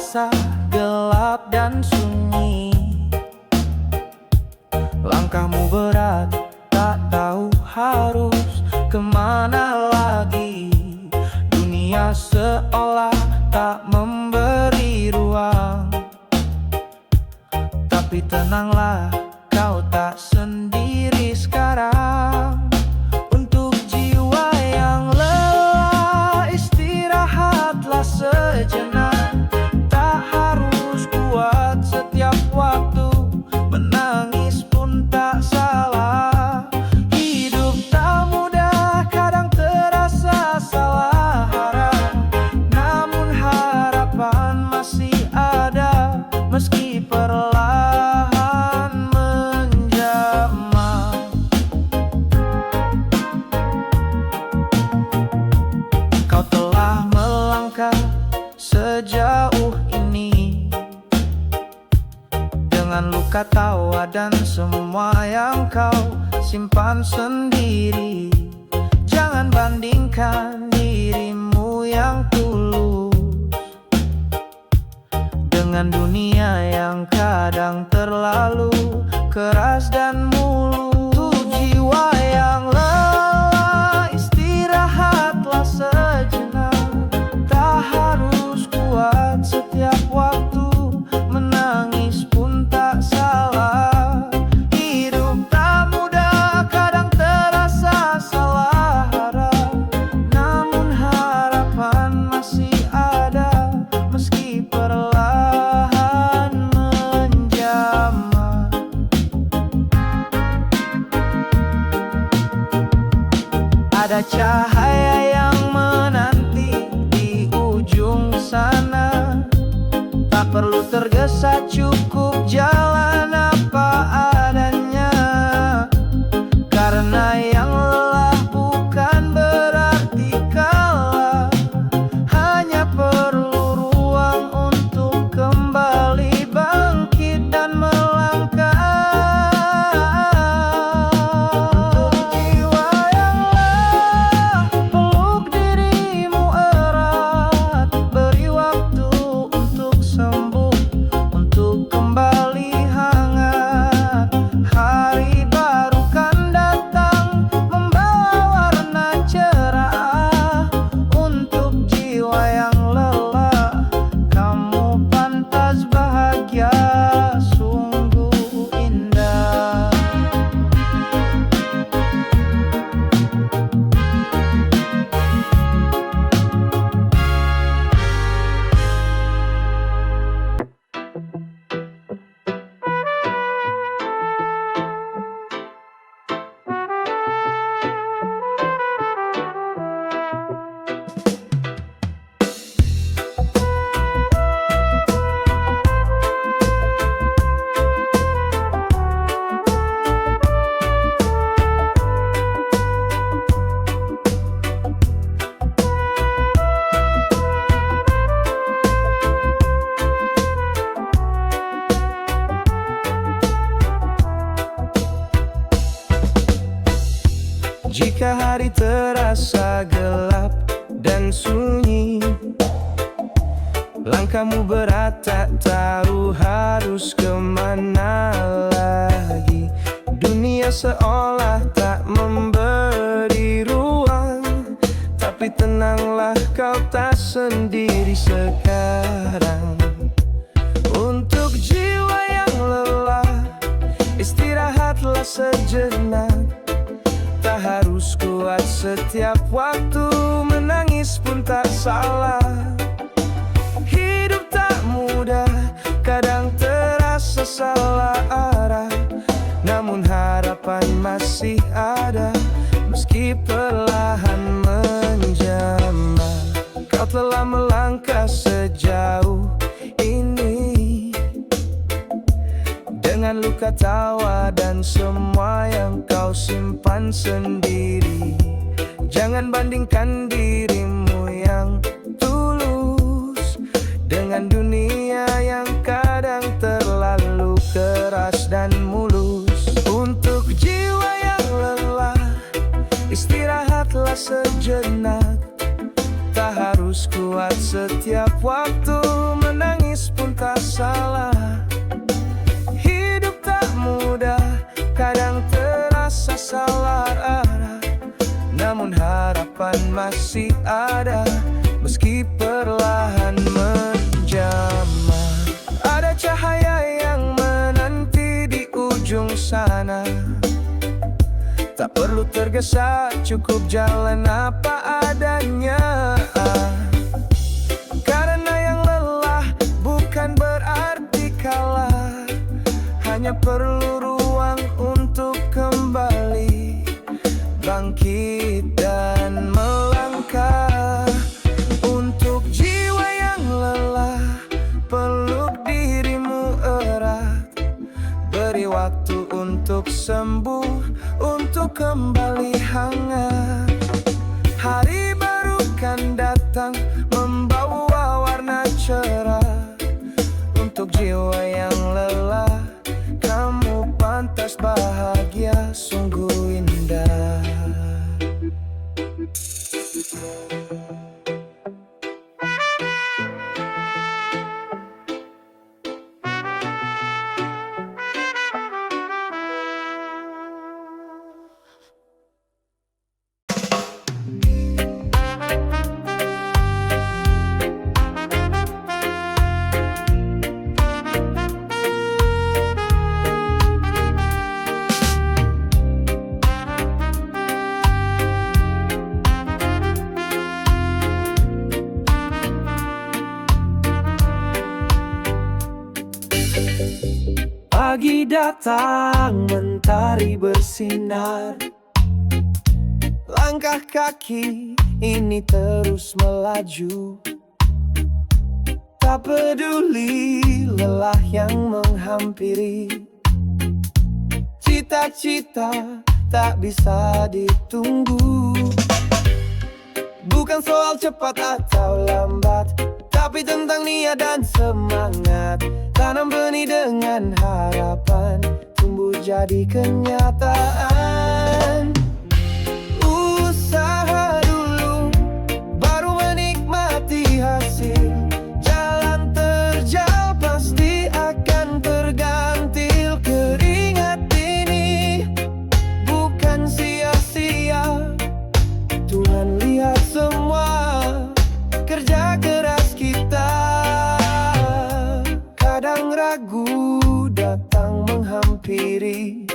terasa gelap dan sunyi. Langkahmu berat, tak tahu harus kemana lagi. Dunia seolah tak memberi ruang. Tapi tenanglah, kau tak sendiri sekarang. Untuk jiwa yang lelah, istirahatlah sejenak. Tak harus kuat setiap waktu, menangis pun tak salah. Hidup tak mudah, kadang terasa salah arah. Namun harapan masih ada, meski perlahan menjamah. Kau telah melangkah sejauh ini dengan luka tawa dan semua yang kau simpan sendiri. Jangan bandingkan dirimu yang tulus dengan dunia yang kadang terlalu keras dan mulus. Untuk jiwa yang lelah, istirahatlah sejenak. Tak harus kuat setiap waktu, menangis pun tak salah. Hidup tak mudah, kadang terasa salah arah. Namun harapan masih ada, meski perlahan menjamah. Ada cahaya yang menanti di ujung sana. Tak perlu tergesa, cukup jalan apa adanya. Karena yang lelah bukan berarti kalah, hanya perlu ruang untuk kembali bangkit dan melangkah. Untuk jiwa yang lelah, peluk dirimu erat. Beri waktu untuk sembuh, untuk kembali hangat. Hari baru kan datang, membawa warna cerah. Untuk jiwa yang lelah, kamu pantas bahagia, sungguh indah. Jika hari terasa gelap dan sunyi, langkahmu berat, tak tahu harus kemana lagi. Dunia seolah tak memberi ruang. Tapi tenanglah, kau tak sendiri sekarang. Untuk jiwa yang lelah, istirahatlah sejenak. Tak harus kuat setiap waktu, menangis pun tak salah. Hidup tak mudah, kadang terasa salah arah. Namun harapan masih ada, meski perlahan menjamah. Kau telah melangkah sejauh ini dengan luka tawa dan semua yang kau simpan sendiri. Jangan bandingkan dirimu yang tulus dengan dunia yang kadang terlalu keras dan mulus. Untuk jiwa yang lelah, istirahatlah sejenak. Tak harus kuat setiap waktu, menangis masih ada, meski perlahan menjamah. Ada cahaya yang menanti di ujung sana, tak perlu tergesa, cukup jalan apa adanya. Karena yang lelah bukan berarti kalah, hanya perlu ruang untuk kembali bangkit dan melangkah. Untuk jiwa yang lelah, peluk dirimu erat, beri waktu untuk sembuh, untuk kembali hangat. Hari baru kan datang, membawa warna cerah. Untuk jiwa yang lelah, kamu pantas bahagia, sungguh indah. Pagi datang, mentari bersinar, langkah kaki ini terus melaju. Tak peduli lelah yang menghampiri, cita-cita tak bisa ditunggu. Bukan soal cepat atau lambat, tapi tentang niat dan semangat. Tanam benih dengan harapan, tumbuh jadi kenyataan. Usaha dulu, baru menikmati hasil. Jalan terjal pasti akan tergantil. Keringat ini bukan sia-sia, Tuhan lihat semua kerja keras kita. Kadang ragu datang menghampiri,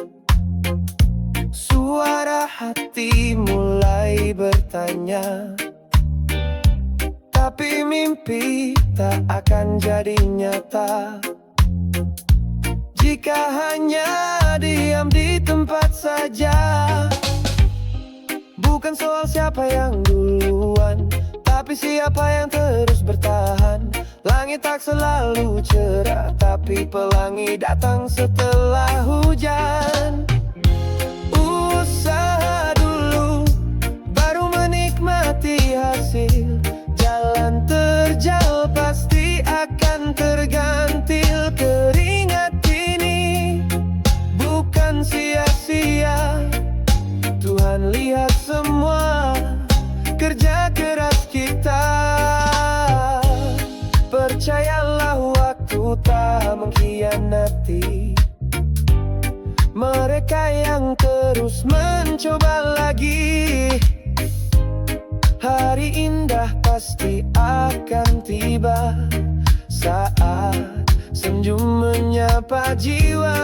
suara hati mulai bertanya, tapi mimpi tak akan jadi nyata jika hanya diam di tempat saja. Bukan soal siapa yang duluan, tapi siapa yang terus bertahan. Langit tak selalu cerah, tapi pelangi datang setelah hujan. Usaha dulu, baru menikmati hasil. Jalan terjal pasti akan tergantil. Keringat ini bukan sia-sia, Tuhan lihat semua kerja keras kita. Percayalah waktu tak mengkhianati mereka yang terus mencoba lagi. Hari indah pasti akan tiba saat senyum menyapa jiwa.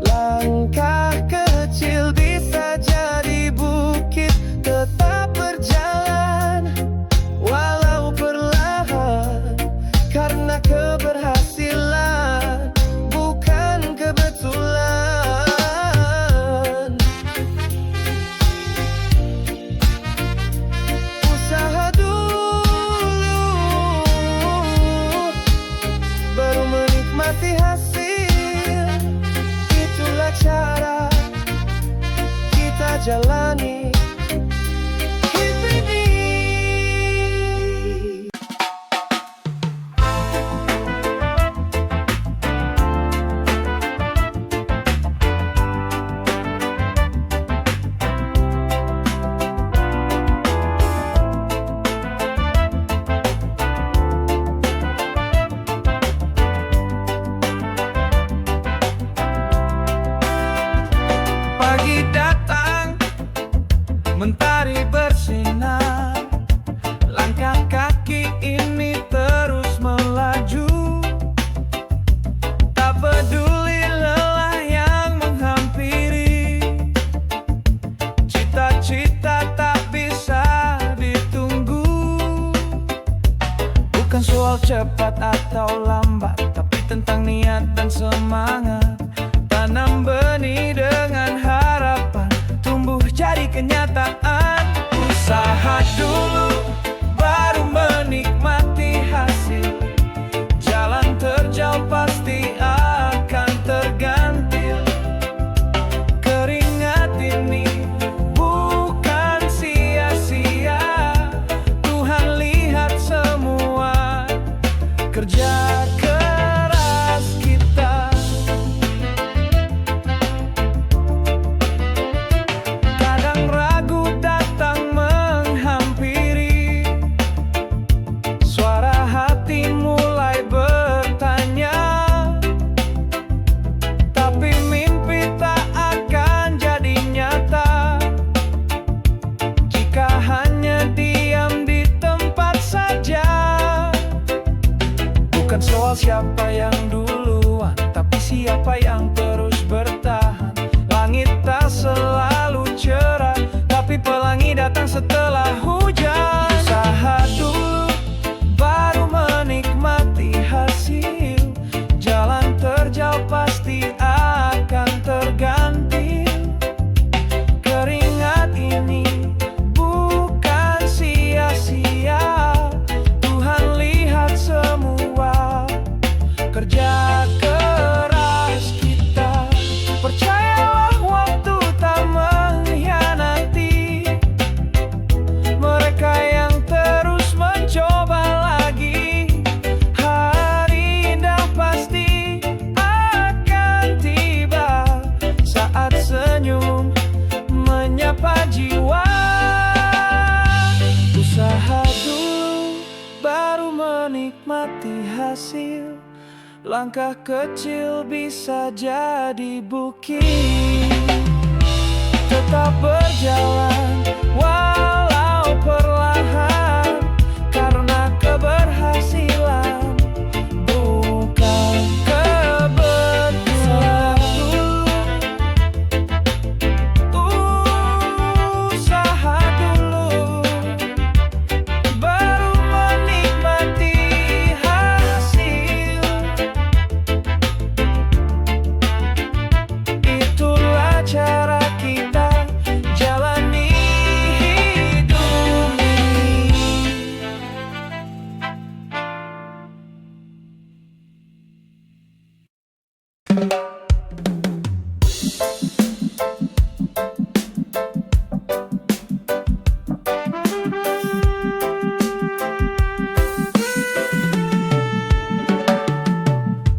Langkah kecil bisa jadi bukit, tetap berjalan walau perlahan, karena keberhasilan bukan kebetulan. Usaha dulu, baru menikmati hasil. Cara kita jalani hidup ini. mentari bersinar. Langkah kaki ini terus melaju, tak peduli lelah yang menghampiri. Cita-cita tak bisa ditunggu. Bukan soal cepat atau lambat, tapi tentang niat dan semangat. Tanam benih dengan harapan, tumbuh jadi kenyataan. Usaha dulu, baru menikmati hasil. Jalan terjal pasti akan terganti. Keringat ini bukan sia-sia. Tuhan lihat semua kerja keras kita. Kadang ragu datang menghampiri, suara hati mulai bertanya, tapi mimpi tak akan jadi nyata jika hanya diam di tempat saja. Bukan soal siapa yang duluan, tapi siapa yang terus bertahan. Langit tak selalu cerah, tapi pelangi datang setelah hujan. Usaha dulu, baru menikmati hasil. Jalan terjal pasti akan terganti. Keringat ini bukan sia-sia. Tuhan lihat semua kerja keras kita. Percayalah waktu tak mengkhianati mereka yang terus mencoba lagi. Hari indah pasti akan tiba saat senyum menyapa jiwa. Usaha dulu, baru menikmati hasil. Langkah kecil bisa jadi bukit. Tetap berjalan walau perlahan, karena keberhasilan bukan kebetulan. Usaha dulu, baru menikmati hasil. Itulah cara kita jalani hidup ini.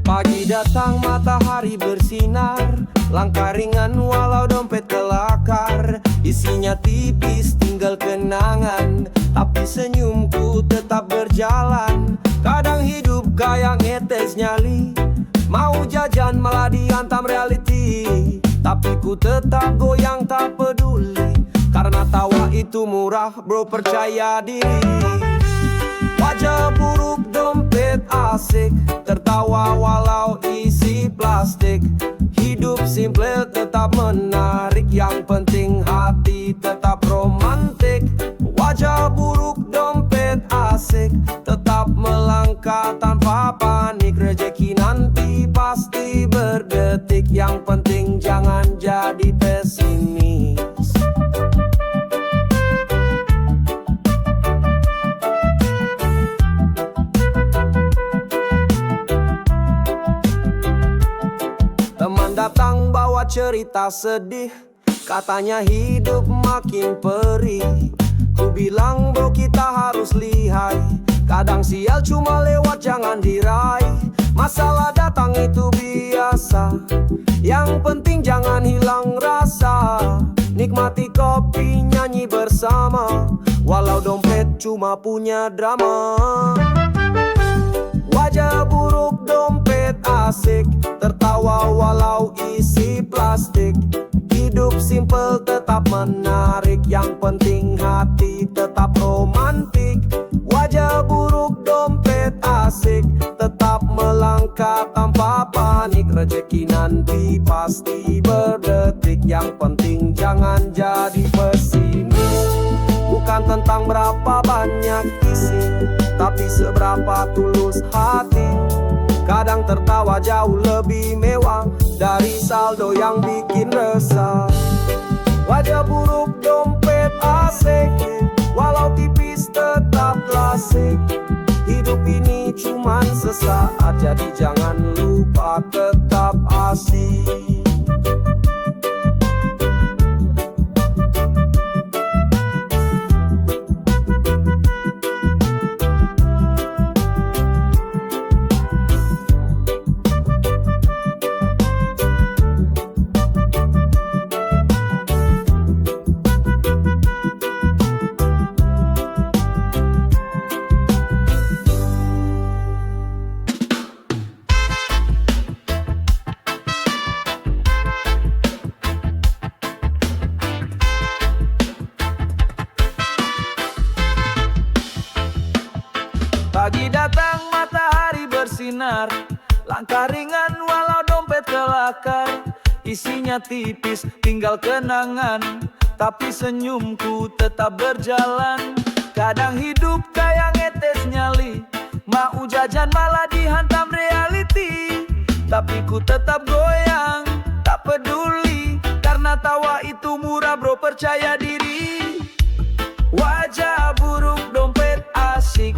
Pagi datang, matahari bersinar. Langkah ringan walau dompet kelakar. Isinya tipis, tinggal kenangan, tapi senyumku tetap berjalan. Kadang hidup kayak ngetes nyali, mau jajan malah dihantam reality. Tapi ku tetap goyang tak peduli, karena tawa itu murah bro, percaya diri. Wajah buruk dompet asik, tertawa walau isi plastik. Hidup simple tetap menarik, yang penting hati tetap romantik. Wajah buruk dompet asik, tetap melangkah tanpa panik. Rezeki nanti pasti berdetik, yang penting jangan jadi pesimis. Teman datang bawa cerita sedih, katanya hidup makin perih. Ku bilang bro, kita harus lihai. Kadang sial cuma lewat, jangan diraih. Masalah datang itu biasa, yang penting jangan hilang rasa. Nikmati kopi, nyanyi bersama, walau dompet cuma punya drama. Wajah buruk dompet asik, tertawa walau isi plastik. Hidup Hidup simple tetap menarik, yang penting hati tetap romantik. Wajah buruk dompet asik, tetap melangkah tanpa panik. Rezeki nanti pasti berdetik, yang penting jangan jadi pesimis. Bukan tentang berapa banyak isi, tapi seberapa tulus hati. Kadang tertawa jauh lebih mewah dari saldo yang bikin resah. Wajah buruk dompet asik, walau tipis tetap klasik. Hidup ini cuman sesaat, jadi jangan lupa tetap asik. Pagi datang matahari bersinar, langkah ringan walau dompet kelakar. Isinya tipis tinggal kenangan, tapi senyumku tetap berjalan. Kadang hidup kayak ngetes nyali, mau jajan malah dihantam reality. Tapi ku tetap goyang, tak peduli, karena tawa itu murah bro, percaya diri. Wajah buruk dompet asik,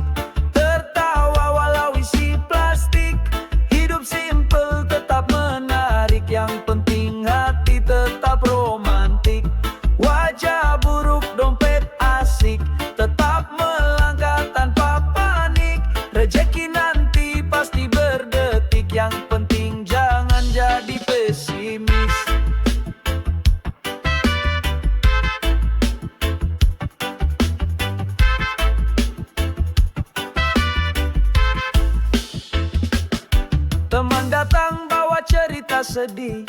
tertawa walau isi plastik. Hidup simple tetap menarik, yang penting hati tetap romantik. Wajah buruk dompet asik, tetap melangkah tanpa panik. Rezeki nanti pasti berdetik, yang penting jangan jadi pesimis. Teman datang bawa cerita sedih,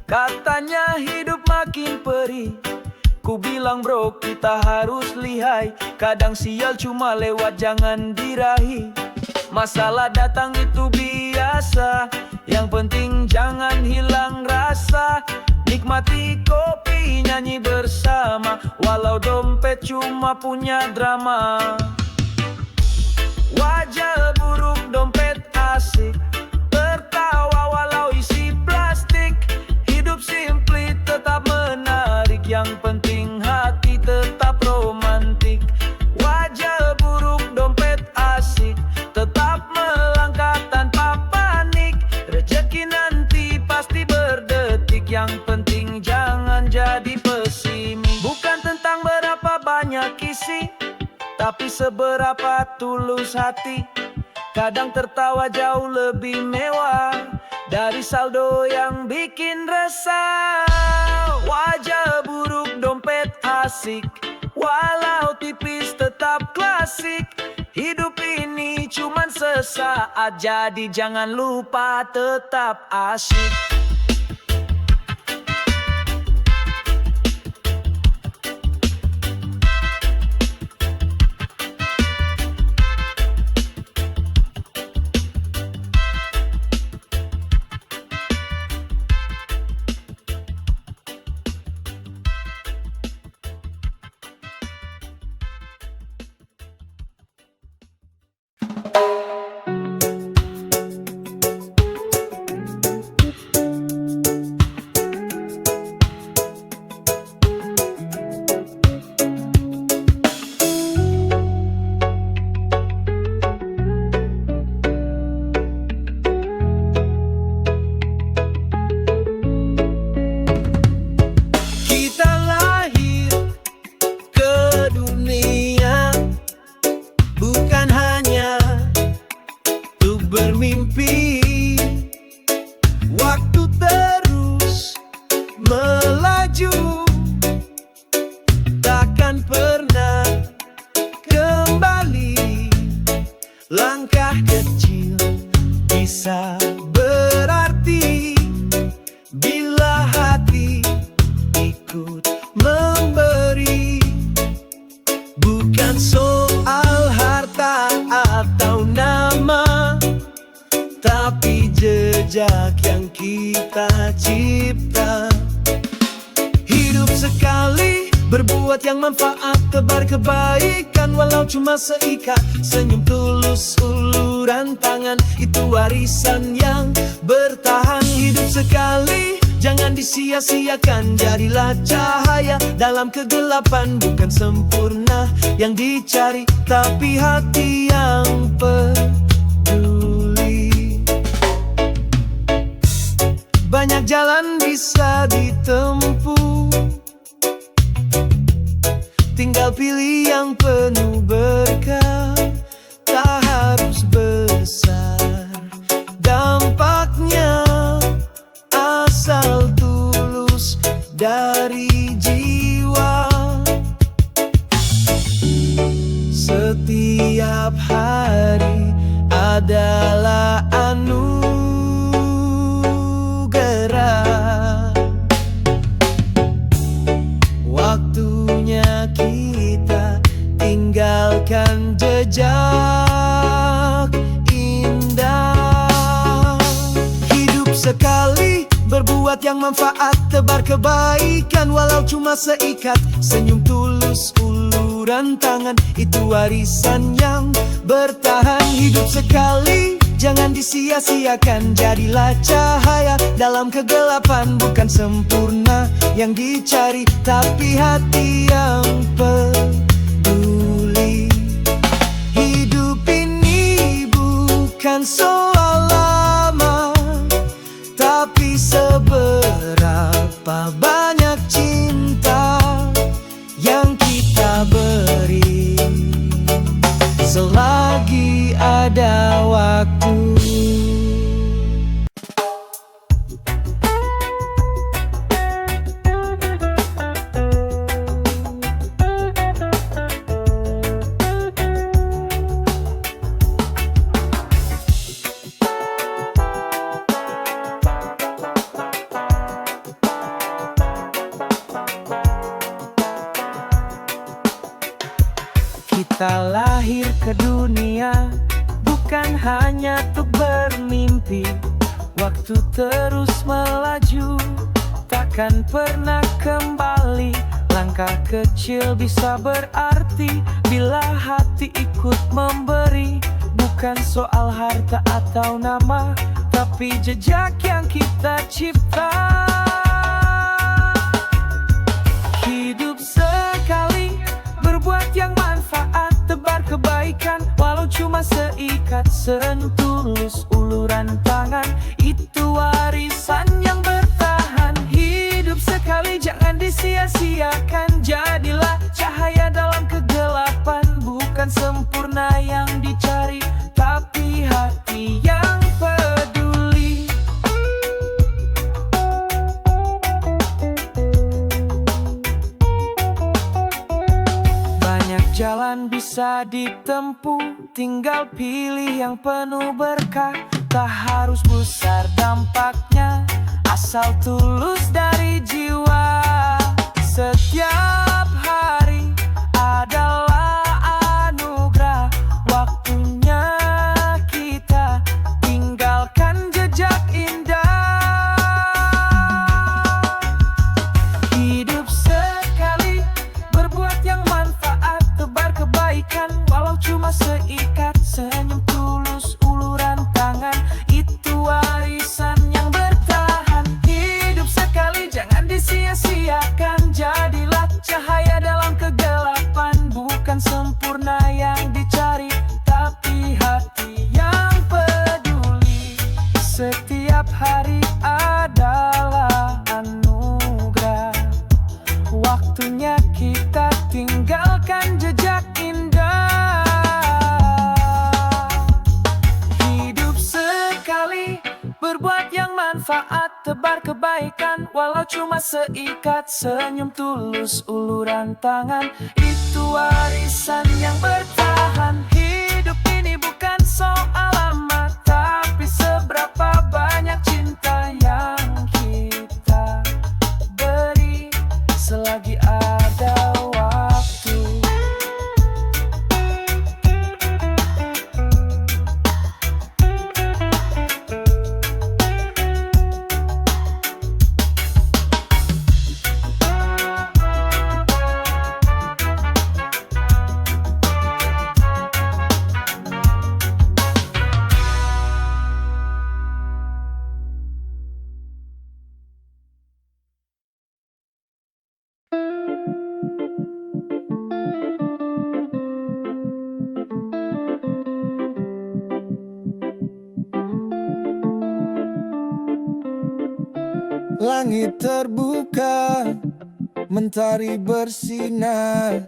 katanya hidup makin perih. Ku bilang bro, kita harus lihai, kadang sial cuma lewat jangan dirahi. Masalah datang itu biasa, yang penting jangan hilang rasa. Nikmati kopi, nyanyi bersama, walau dompet cuma punya drama. Wajah buruk dompet asik, tertawa walau isi plastik. Hidup simply tetap menarik, yang penting hati tetap romantik. Wajah buruk dompet asik, tetap melangkah tanpa panik. Rezeki nanti pasti berdetik, yang penting jangan jadi pesimis. Bukan tentang berapa banyak isi, tapi seberapa tulus hati. Kadang tertawa jauh lebih mewah dari saldo yang bikin resah. Wajah buruk dompet asik, walau tipis tetap klasik. Hidup ini cuman sesaat, jadi jangan lupa tetap asik. Langkah kecil bisa berarti bila hati berbuat yang manfaat, tebar kebaikan walau cuma seikat senyum tulus, uluran tangan. Itu warisan yang bertahan. Hidup sekali, jangan disia-siakan. Jadilah cahaya dalam kegelapan. Bukan sempurna yang dicari, tapi hati yang peduli. Banyak jalan bisa ditempuh, tinggal pilih yang penuh berkah. Tak harus besar dampaknya, asal tulus dari jiwa. Setiap hari adalah anugerah. Waktunya kita tinggalkan jejak indah. Hidup sekali, berbuat yang manfaat, tebar kebaikan walau cuma seikat senyum tulus, uluran tangan. Itu warisan yang bertahan. Hidup sekali, jangan disia-siakan. Jadilah cahaya dalam kegelapan. Bukan sempurna yang dicari, tapi hati yang peduli. Hidup ini bukan soal lama, tapi seberapa banyak cinta yang kita beri. Selagi ada waktu, kita lahir ke dunia bukan hanya untuk bermimpi. Waktu terus melaju, takkan pernah kembali. Langkah kecil bisa berarti bila hati ikut memberi. Bukan soal harta atau nama, tapi jejak yang kita cipta. Hidup sekali, berbuat yang manfaat, tebar kebaikan walau cuma seikat senyum tulus, uluran tangan. Itu warisan yang bertahan. Hidup sekali, jangan disia-siakan. Jadilah cahaya dalam kegelapan. Bukan sempurna yang dicari, tapi hati yang peduli. Banyak jalan bisa ditempuh, tinggal pilih yang penuh berkah. Tak harus besar dampaknya, asal tulus dari jiwa. Setiap hari adalah anugerah. Waktunya kita tinggalkan jejak indah. Hidup sekali, berbuat yang manfaat, tebar kebaikan walau cuma seikat senyum tulus, uluran tangan. Itu warisan yang bertahan. Hidup sekali, jangan disia-siakan. Jadilah cahaya dalam kegelapan. Bukan sempurna yang dicari, tapi hati yang peduli. Setiap hari adalah anugerah. Waktunya kita tinggalkan jejak indah. Hidup sekali, berbuat yang manfaat, tebar kebaikan walau cuma seikat senyum tulus, uluran tangan. Itu warisan yang bertahan. Hidup ini bukan soal lama, tapi seberapa banyak cinta yang kita beri. Selagi ada waktu, Langit terbuka, mentari bersinar.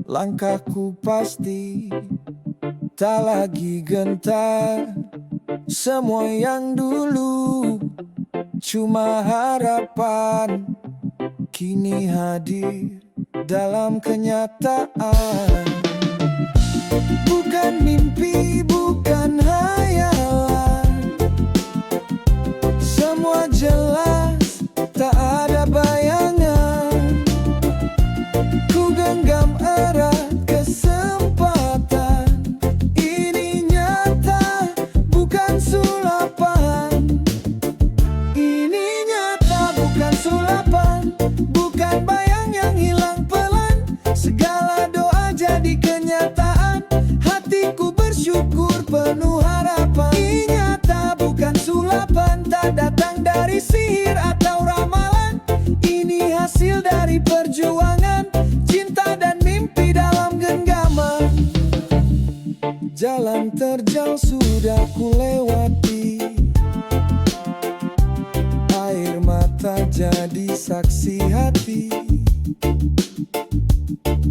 Langkahku pasti tak lagi gentar. Semua yang dulu cuma harapan, kini hadir dalam kenyataan. Bukan mimpi, bukan hayalan, semua jelas, tak ada bayangan. Ku genggam erat kesempatan, ini nyata, bukan sulapan. Ini nyata, bukan sulapan, bukan bayang yang hilang pelan. Segala doa jadi kenyataan, hatiku bersyukur penuh harapan. Ini nyata, bukan sulapan, tak datang dari sihir atau ramalan. Ini hasil dari perjuangan, cinta dan mimpi dalam genggaman. Jalan terjal sudah ku lewati, air mata jadi saksi hati.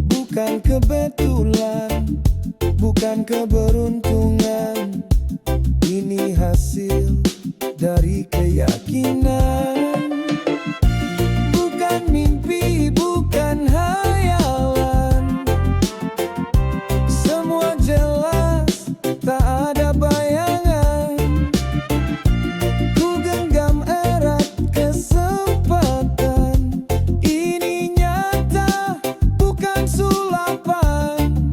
Bukan kebetulan, bukan keberuntungan, ini hasil dari keyakinan. Bukan mimpi, bukan hayalan, semua jelas, tak ada bayangan. Ku genggam erat kesempatan, ini nyata, bukan sulapan.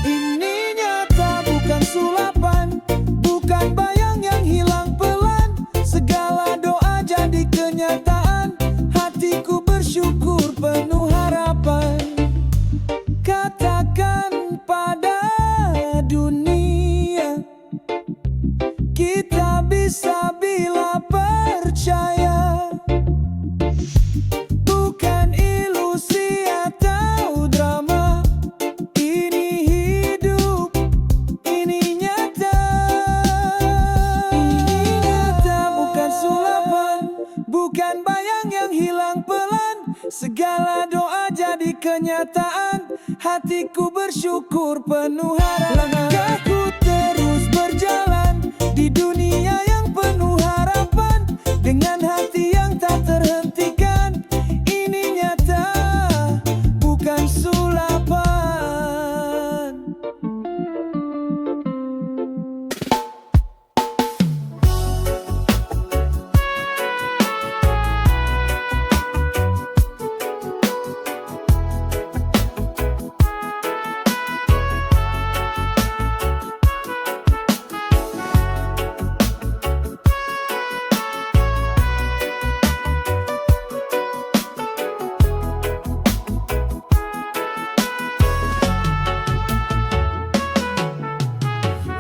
Ini nyata, bukan sulapan, bukan bayang yang hilang pelan. Segala doa jadi kenyataan, hatiku bersyukur penuh harapan. Katakan pada dunia, kita bisa bila percaya. Bukan ilusi atau drama, ini hidup, ini nyata. Ini nyata, bukan sulapan, bukan bayang yang hilang pelan. Segala doa jadi kenyataan, hatiku bersyukur penuh harapan. Langkahku terus berjalan di dunia yang penuh harapan, dengan hati yang tak terhentikan. Ini nyata, bukan sulapan.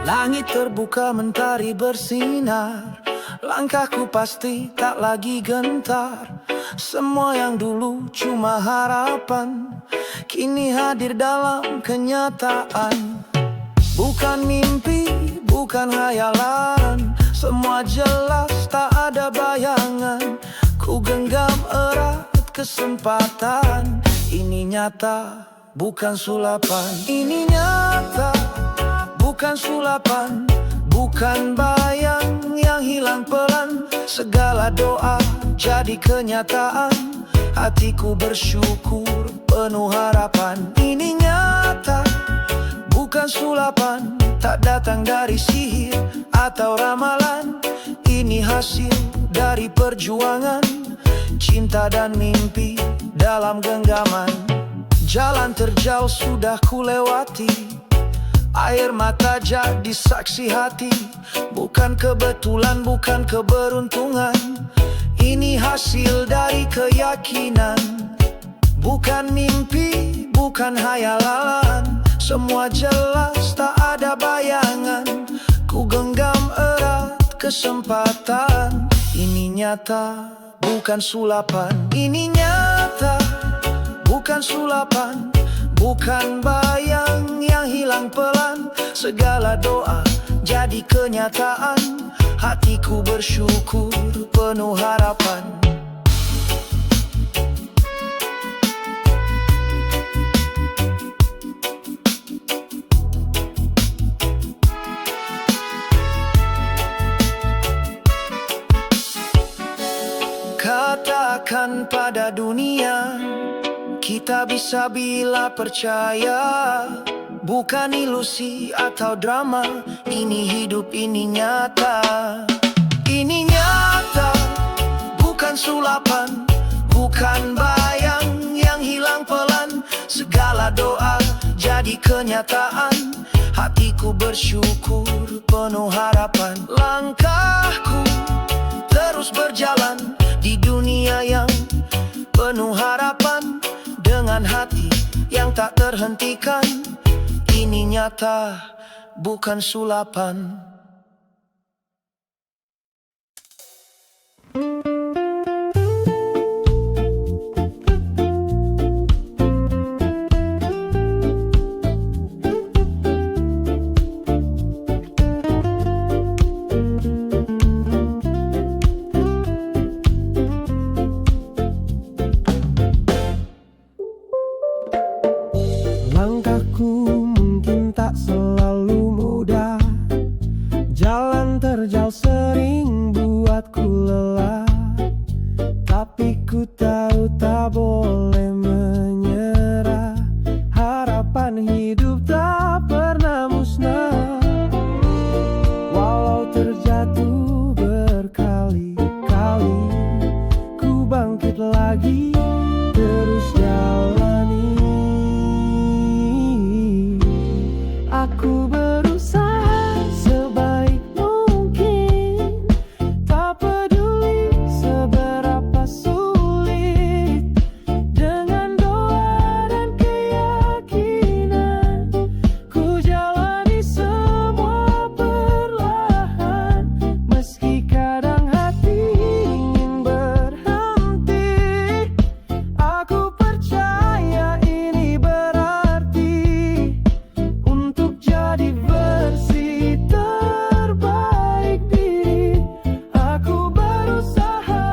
Langit terbuka, mentari bersinar. Langkahku pasti tak lagi gentar. Semua yang dulu cuma harapan, kini hadir dalam kenyataan. Bukan mimpi, bukan hayalan, semua jelas, tak ada bayangan. Ku genggam erat kesempatan, ini nyata, bukan sulapan. Ini nyata, bukan sulapan, bukan bayang yang hilang pelan. Segala doa jadi kenyataan, hatiku bersyukur penuh harapan. Ini nyata, bukan sulapan, tak datang dari sihir atau ramalan. Ini hasil dari perjuangan, cinta dan mimpi dalam genggaman. Jalan terjal sudah ku lewati, air mata jadi saksi hati. Bukan kebetulan, bukan keberuntungan, ini hasil dari keyakinan. Bukan mimpi, bukan hayalan, semua jelas, tak ada bayangan. Ku genggam erat kesempatan, ini nyata, bukan sulapan. Ini nyata, bukan sulapan, bukan bayang yang hilang pelan. Segala doa jadi kenyataan, hatiku bersyukur penuh harapan. Katakan pada dunia, kita bisa bila percaya. Bukan ilusi atau drama, ini hidup, ini nyata. Ini nyata, bukan sulapan, bukan bayang yang hilang pelan. Segala doa jadi kenyataan, hatiku bersyukur penuh harapan. Langkahku terus berjalan di dunia yang penuh harapan, dengan hati yang tak terhentikan. Ini nyata, bukan sulapan. Langkahku mungkin tak selalu mudah, jalan terjal sering buatku lelah. Tapi ku tahu tak boleh menyerah, harapan hidup tak pernah musnah. Walau terjatuh berkali-kali, ku bangkit lagi, terus jalani. Aku berusaha sebaik mungkin, tak peduli seberapa sulit. Dengan doa dan keyakinan, ku jalani semua perlahan. Meski kadang hati ingin berhenti, aku percaya ini berarti untuk jadi versi terbaik diri. Aku berusaha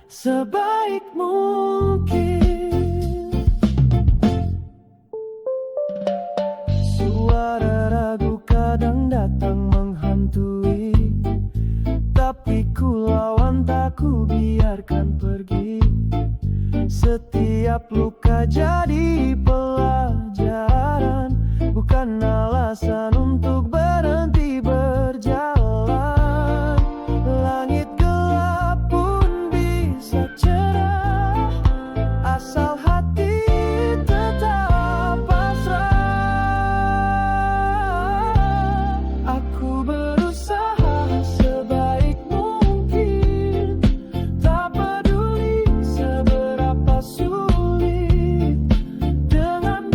sebaik mungkin. Suara ragu kadang datang menghantui, tapi ku lawan, tak ku biarkan pergi. Setiap luka jadi pelajaran, bukan alasan untuk berhenti berjalan. Langit gelap pun bisa cerah, asal hati tetap pasrah. Aku berusaha sebaik mungkin, tak peduli seberapa sulit. Dengan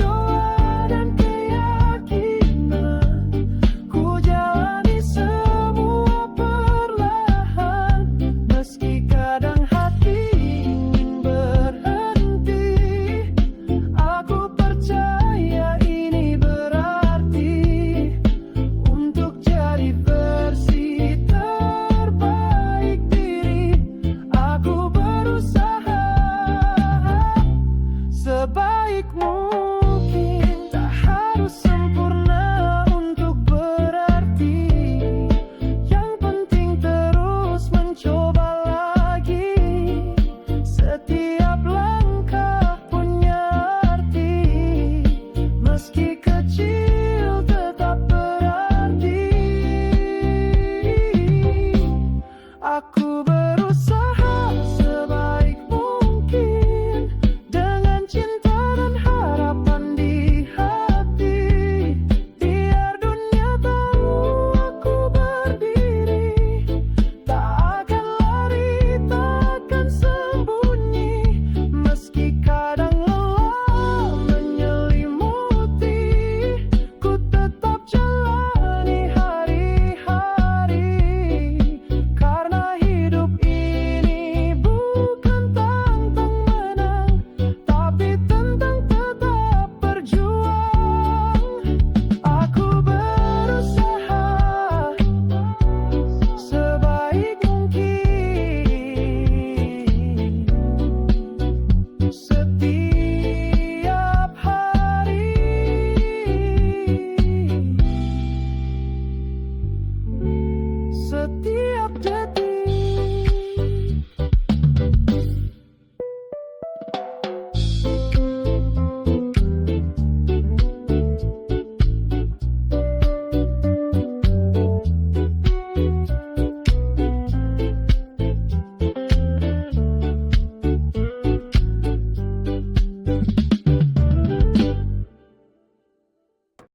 setiap detik.